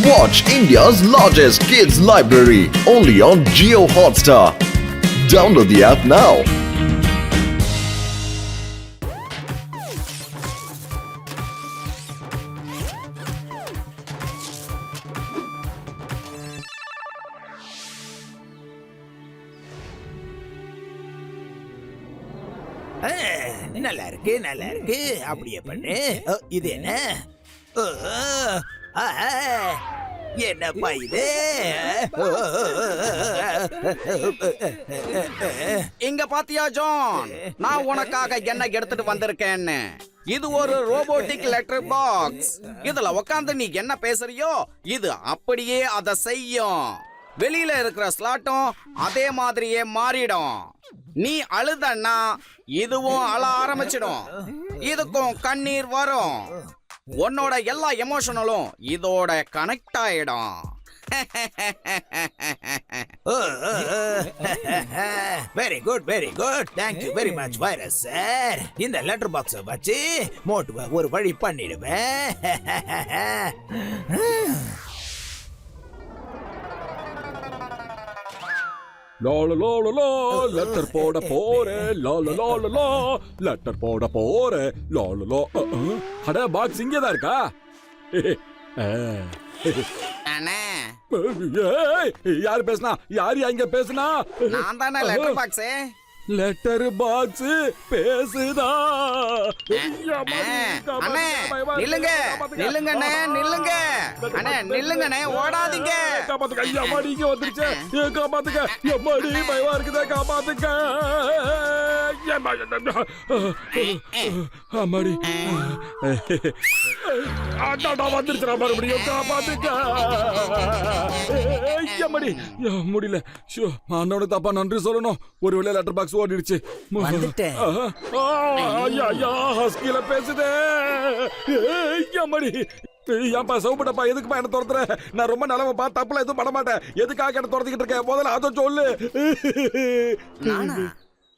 Watch India's largest kids library only on Jio Hotstar. Download the app now. நல்லா இருக்கு நல்லா இருக்கு அப்படியே பண்ணு. இது என்ன? என்னப்பா இது? இங்க பாத்தியா ஜான், நான் உனக்காக என்ன எடுத்துட்டு வந்திருக்கேன்னு. இது ஒரு ரோபோட்டிக் லெட்டர் பாக்ஸ். இதுல உட்காந்து நீ என்ன பேசுறியோ இது அப்படியே அதை செய்யும். வெளியில இருக்கிற ஸ்லாட்டும் அதே மாதிரியே மாறிடும். நீ அழுதன்னா இதுவும் அழ ஆரம்பிச்சிடும். இதுக்கும் கண்ணீர் வரும். உன்னோட எல்லா எமோஷனலும் இதோட கனெக்ட் ஆயிடும். Very good very good. Thank you very much virus sir. இந்த லெட்டர் பாக்ஸை வச்சு மோட்டுவை ஒரு வழி பண்ணிடுவேன். லெட்டர் போட போறேன். லெட்டர் போட போறேன். அட பாக்ஸ் இங்கதான் இருக்கா? அண்ணே, யாரு பேசுனா? யாரு அங்க பேசுனா? நான் தானே லெட்டர் பாக்ஸ். லெட்டர் பாக்ஸ் பேசுதா? அண்ணே நில்லுங்க நில்லுங்கண்ணே நில்லுங்க. அண்ணே நில்லுங்கண்ணே, ஓடாதீங்க. காப்பாத்துக்க. ஐயா மாடி இங்க வந்துருச்சு. காப்பாத்துக்க. எம்மாடி பயமா இருக்குதா? காப்பாத்துக்க. அம்மாடி அண்ணா வந்துருச்சுடா மறுபடியும். காப்பாத்துக்க. எம்மாடி முடியல. அண்ணோட தப்பா நன்றி சொல்லணும். ஒருவேளை லெட்டர் பாக்ஸ் ஓடிடுச்சு. ஹஸ்கில பேசுதே. எம்மாடி ஏன்பா சவுப்பட்டப்பா, எதுக்குப்பா என்ன துரத்துற? நான் ரொம்ப நல்லவப்பா, தப்புல எதுவும் பண்ண மாட்டேன். எதுக்காக என்ன துரத்திக்கிட்டு இருக்கேன்? முதல்ல அதை சொல்லு.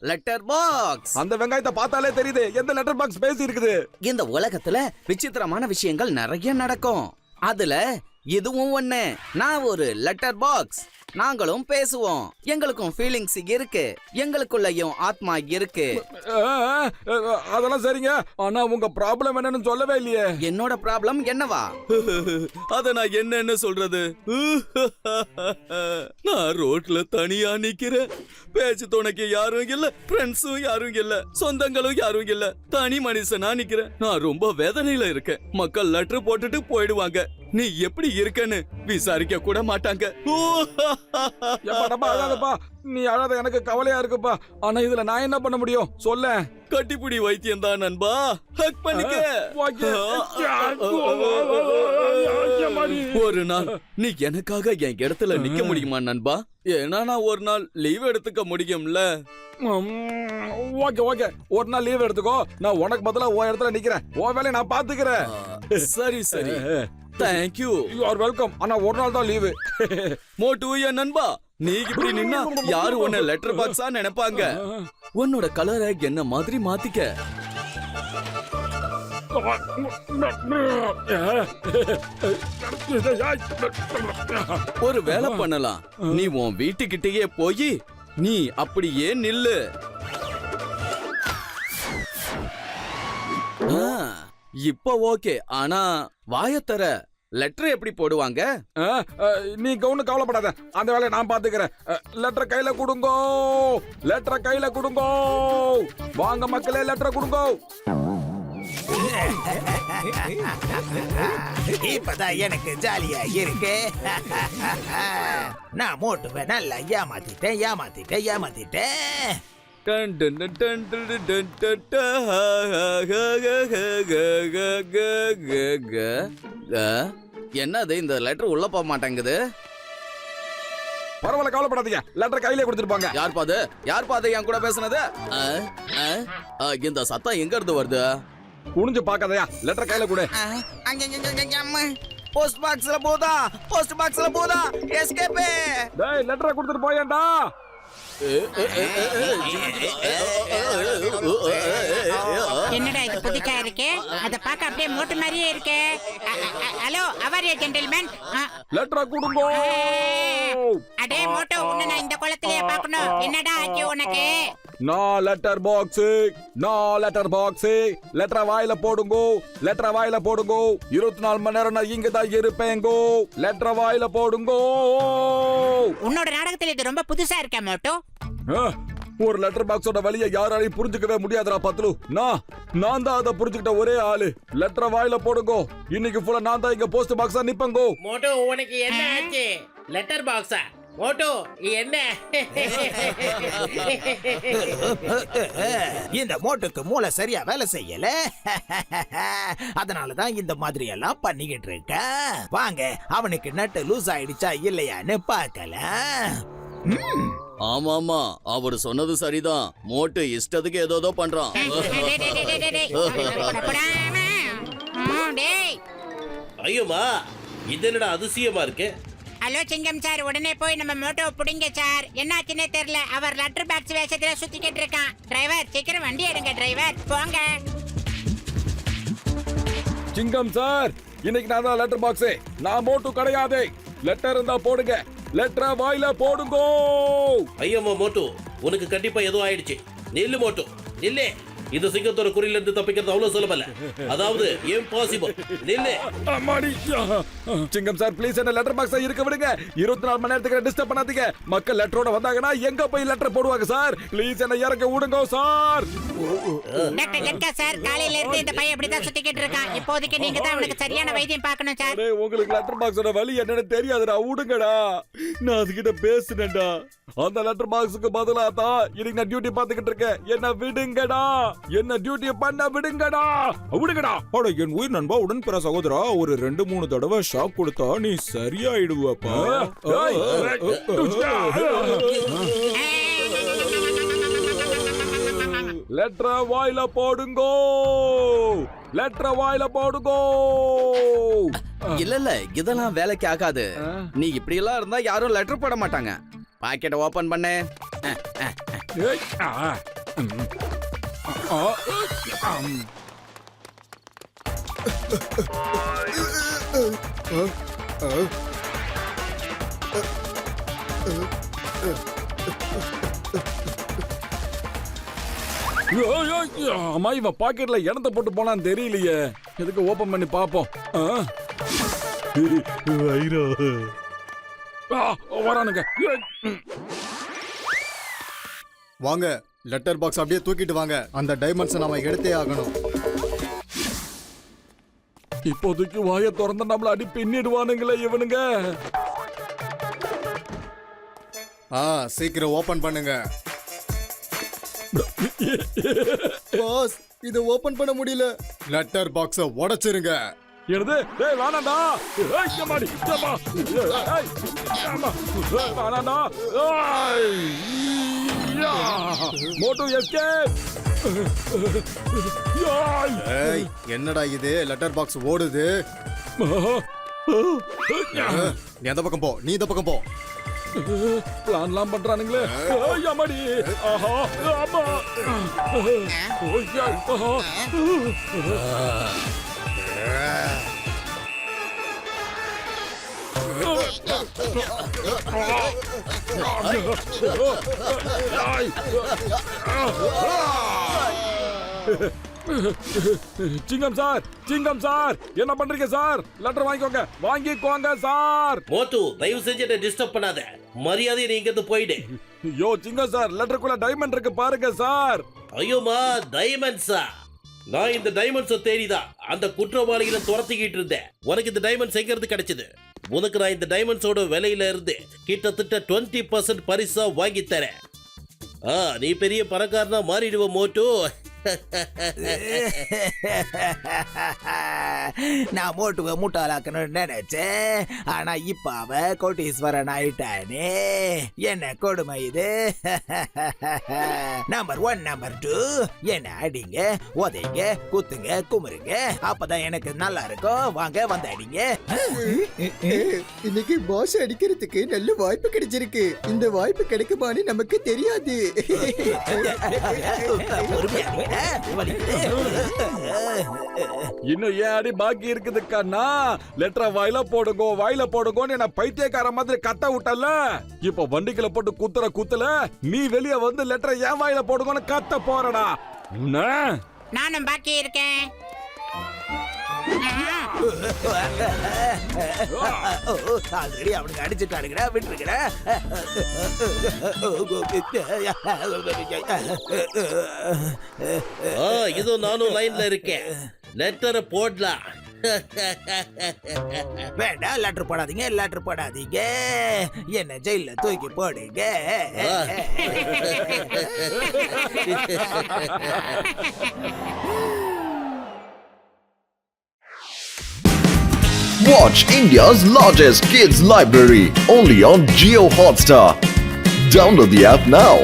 Letter box. அந்த வெங்காயத்தை பார்த்தாலே தெரியுது எந்த லெட்டர் பாக்ஸ் பேசி இருக்குது. இந்த உலகத்துல விசித்திரமான விஷயங்கள் நிறைய நடக்கும். அதுல இதுவும் ஒண்ணு. நான் ஒரு லெட்டர் பாக்ஸ். நாங்களும் பேசுவோம். எங்களுக்கும் ஃபீலிங்ஸ் இருக்கு. எங்களுக்குள்ளயும் ஆத்மா இருக்கு. அதெல்லாம் சரிங்க. ஆனா உங்க ப்ராப்ளம் என்னன்னு சொல்லவே இல்லையே. என்னோட ப்ராப்ளம் என்னவா? அத நான் என்னன்னு சொல்றது? நான் ரோட்ல தனியா நிக்கிறேன். பேச்சு துணைக்கு யாரும் இல்ல, ஃப்ரெண்ட்ஸும் யாரும் இல்ல, சொந்தங்களும் யாரும் இல்ல. தனி மனுஷனா நிக்கிறேன். நான் ரொம்ப வேதனையில இருக்கேன். மக்கள் லெட்டர் போட்டுட்டு போயிடுவாங்க. நீ எப்படி இருக்கன்னு விசாரிக்க கூட மாட்டாங்க. நீ அழாத, எனக்கு கவலையா இருக்குப்பா. ஆனா இதுல நான் என்ன பண்ண முடியும் சொல்ல? கட்டிப்புடி வைத்தியம் தான் நண்பா. ஹக் பண்ணிக்க. ஒரு நாள் நீ எனக்காக என் இடத்துல நிக்க முடியுமா நண்பா? ஏன்னா நான் ஒரு நாள் லீவ் எடுத்துக்க முடியும்ல. ஓகே ஓகே, ஒரு நாள் லீவ் எடுத்துக்கோ. நான் உனக்கு பதிலா உன் இடத்துல நிக்கிறேன். உன் வேலையை நான் பாத்துக்கிறேன். சரி சரி, thank you. You are welcome. ஆனா ஒரு நாள் தான் லீவு. மோட்டு என் நண்பா, நீ இப்படி நின்னா யாரு உன்ன லெட்டர் பாக்ஸா நினைப்பாங்க. உன்னோட கலரை என்ன மாதிரி மாத்திக்க. ஒரு வேலை பண்ணலாம். நீ உன் வீட்டுக்கிட்டயே போய் நீ அப்படியே நில்லு. இப்ப ஓகே. ஆனா வாயத்தர லெட்டர் எப்படி போடுவாங்க? நீ கவுன்னு கவலைப்படாத, அந்த வேலையை நான் பாத்துக்கிறேன். லெட்டர் கையில கொடுங்கோ. லெட்டர் கையில கொடுங்கோ. வாங்க மக்களே, லெட்டர் கொடுங்கோ. இப்பதான் எனக்கு ஜாலியா இருக்கு. நான் மோட்டுவை நல்லா ஏமாத்திட்டேன். என்னது இந்த லெட்டர் உள்ள போக மாட்டேங்குது? பரவாயில்ல, கவலைப்படாதீங்க. லெட்டர் கையில கொடுத்துருப்பாங்க. யார் பாது என் கூட பேசுனது? இந்த சத்தம் எங்க இருந்து வருது? குனிஞ்சு பாக்காதயா, லெட்டர் கையில கொடு. போஸ்ட் பாக்ஸ்ல போதா எஸ்கேப். டேய் லெட்டரை கொடுத்துட்டு போயேன்டா. என்னடா இது புதுசா இருக்கு? அத பார்க்க அப்படியே மோட்டு மாதிரியே இருக்கு. ஹலோ, அவர் ஜென்டில்மேன். லெட்டரை கொடுங்கோ. அடே மோட்டோ, உன்னை நான் இந்த குளத்திலேயே பார்க்கணும். என்னடா ஆச்சு உனக்கு? நான் லெட்டர் பாக்ஸ், நான் லெட்டர் பாக்ஸ். லெட்டரை வாயில போடுங்கோ, லெட்டரை வாயில போடுங்கோ. 24 மணி நேரம் நான் இங்க தான் இருப்பேங்கோ. லெட்டரை வாயில போடுங்கோ. உன்னோட நாடகத்துல இது ரொம்ப புதுசா இருக்கா மோட்டோ? ஒரு லெட்டர் பாக்ஸோட வழியை யாராலையும் புரிஞ்சுக்கவே முடியாதுடா பத்லு. நான் தான் அதை புரிஞ்சுக்கிட்ட ஒரே ஆளு. லெட்டரை வாயில போடுங்கோ. இன்னைக்கு ஃபுல்லா நான் தான் இங்க போஸ்ட் பாக்ஸா நிப்பேங்கோ. மோட்டோ, உனக்கு என்ன ஆச்சு? லெட்டர் பாக்ஸா? மோட்டோ என்ன? இந்த மோட்டுக்கு மூளை சரியா வேலை செய்யல. அதனாலதான் இந்த மாதிரி எல்லாம் பண்ணிக்கிட்டு இருக்க. வாங்க, அவனுக்கு நட்டு லூஸ் ஆயிடுச்சா இல்லையான்னு பார்க்கலாம். ஆமாமா, அவர் சொன்னது சரிதான். மோட்டு இஷ்டத்துக்கு ஏதோ பண்றான். ஐயோமா, இது என்னடா அதிசயமா இருக்கு? ஹலோ சிங்கம் சார், உடனே போய் நம்ம மோட்டோ புடிங்க சார். என்னாச்சுன்னே தெரியல. அவர் லெட்டர் பாக்ஸ் வேஷத்துல சுத்திக்கிட்டு இருக்கான். டிரைவர், சீக்கிரம் வண்டி எடுங்க டிரைவர். போங்க. சிங்கம் சார், இன்னைக்கு நான் தான் லெட்டர் பாக்ஸ். நான் மோட்டு கிடையாது. லெட்டர் இருந்தா போடுங்க. லெட்டரை வாயில போடுங்கோ. ஐயோமா மோட்டோ, உனக்கு கண்டிப்பா ஏதோ ஆயிடுச்சு. நில்லு மோட்டோ, நில்லு. இந்த சிங்கத்தோட குறியில இருந்து தப்பிக்கிறது அவ்வளவு சுலபம், அதாவது இம்பாசிபிள். நில்லு. அம்மாடி. சிங்கம் சார், ப்ளீஸ் என்ன லெட்டர் பாக்ஸா இருக்க விடுங்க. 24 மணி நேரத்துக்கு டிஸ்டர்ப் பண்ணாதீங்க. மக்கள் லெட்டரோட வந்தாங்கன்னா எங்க போய் லெட்டர் போடுவாங்க சார்? ப்ளீஸ் என்ன இறக்க விடுங்க சார். டாக்டர் ஜட்கா சார், காலையில இருந்து இந்த பையன் இப்படிதான் சுத்திக்கிட்டு இருக்கான். இப்போதைக்கு நீங்க தான் அவனுக்கு சரியான வைத்தியம் பார்க்கணும் சார். அடே, உங்களுக்கு லெட்டர் பாக்ஸோட வழி என்னன்னு தெரியாதுடா. விடுங்கடா. நான் அதுகிட்ட பேசுனேன்டா. அந்த லெட்டர் பாக்ஸுக்கு பதிலா தான் இன்னைக்கு நான் டியூட்டி பார்த்துக்கிட்டு இருக்கேன். என்ன விடுங்கடா. என்ன டியூட்டி பண்ண விடுங்கடா. விடுங்கடா. அட என் உயிர் நண்பா, உடன் பிற சகோதரா, ஒரு 2-3 தடவை ஷாக் கொடுத்தா நீ சரியாயிடுவப்பா. லெட்டரை வாயில போடுங்கோ. லெட்டரை வாயில போடுங்கோ. இல்ல இதெல்லாம் வேலைக்கு ஆகாது. நீ இப்படி எல்லாம் இருந்தா யாரும் லெட்டர் போட மாட்டாங்க. பாக்கெட் ஓபன் பண்ணு. ஏய், அம்மா, இவன் பாக்கெட்ல இடத்த போட்டு போனான்னு தெரியலையே. எதுக்கு ஓபன் பண்ணி பாப்போம். வரானுங்க. வாங்க, லெட்டர் பாக்ஸ் அப்படியே தூக்கிட்டு வாங்க. அந்த டைமண்ட்ஸ் நாம எடுத்தே ஆகணும். இப்போதைக்கு வாயை திறந்து நம்மள அடி பின்னிடுவானுங்களே இவனுங்க. சீக்கிரம் ஓபன் பண்ணுங்க. பாஸ், இத ஓபன் பண்ண முடியல. லெட்டர் பாக்ஸ உடைச்சிருங்க. என்னது? ஏய், வேணாம்டா. ஏய், ஏமாடி. ஏமா. ஏய், ஏமா. ஏய், வேணாம்டா. ஏய். யா. மோட்டோ எஸ்கேப். ஏய். ஏய், என்னடா இது? லெட்டர் பாக்ஸ் ஓடுது. நீ அந்த பக்கம் போ, நீ இந்த பக்கம் போ. பிளான்லாம் பண்றானுங்களே. ஏய், ஏமாடி. ஆஹா. ஆமா. ஓய், ஆஹா. சிங்கம் சார், சிங்கம் சார், என்ன பண்றீங்க சார்? லெட்டர் வாங்கிக்கோங்க சார். மோட்டு, தயவு செஞ்சு என்ன டிஸ்டர்ப் பண்ணாத. மரியாதையை நீ இங்கிருந்து போயிடு. யோ சிங்கம் சார், லெட்டருக்குள்ள டைமண்ட் இருக்கு பாருங்க சார். ஐயோமா, டைமண்ட்ஸா? நான் இந்த டைமண்ட்ஸை தேடிதான் அந்த குற்றவாளிகளை துரத்திக்கிட்டு இருந்தேன். உனக்கு இந்த டைமண்ட்ஸ் எங்க இருந்து கிடைச்சது? உனக்கு நான் இந்த டைமண்ட்ஸோட விலையில இருந்து கிட்டத்தட்ட 20% பரிசா வாங்கி தரேன். நீ பெரிய பணக்காரனா மாறிடுவ மோட்டு. நான் மோட்டுவை முட்டாளாக்கணும்னு நினைச்சேன், ஆனா இப்ப அவ கோட்டீஸ்வரன் ஆயிட்டானே. என்ன கொடுமை இது. நம்பர் 1 நம்பர் 2 என்ன அடிங்க, உதைங்க, குத்துங்க, குமுறுங்க, அப்பதான் எனக்கு நல்லா இருக்கும். வாங்க வந்து அடிங்க. இன்னைக்கு பாஸ் அடிக்கிறதுக்கு நல்ல வாய்ப்பு கிடைச்சிருக்கு. இந்த வாய்ப்பு கிடைக்குமான்னு நமக்கு தெரியாது. பொறுமையா அடிங்க. வலிக்குது. இன்னும் ஏன் அடி பாக்கி இருக்குது கண்ணா? லெட்டரை வாயில போடுங்கோன்னு என்ன பைத்தியக்கார மாதிரி கத்த விட்டல. இப்ப வண்டிக்குள்ள போட்டு குத்துற குத்துல நீ வெளியே வந்து லெட்டரை ஏன் வாயில போடுங்கன்னு கத்த போறடா. நானும் பாக்கி இருக்கேன். ஆல்ரெடி அவனுக்கு அடிச்சுட்டானுங்கடா, விட்டுருக்கடா. இதோ நானும் லைன்ல இருக்கேன். லெட்டரை போடலாம். வேண்டாம், லெட்டர் போடாதீங்க, லெட்டர் போடாதீங்க. என்ன ஜெயில தூக்கி போடுங்க. Watch India's largest kids library only on Geo Hotstar. Download the app now.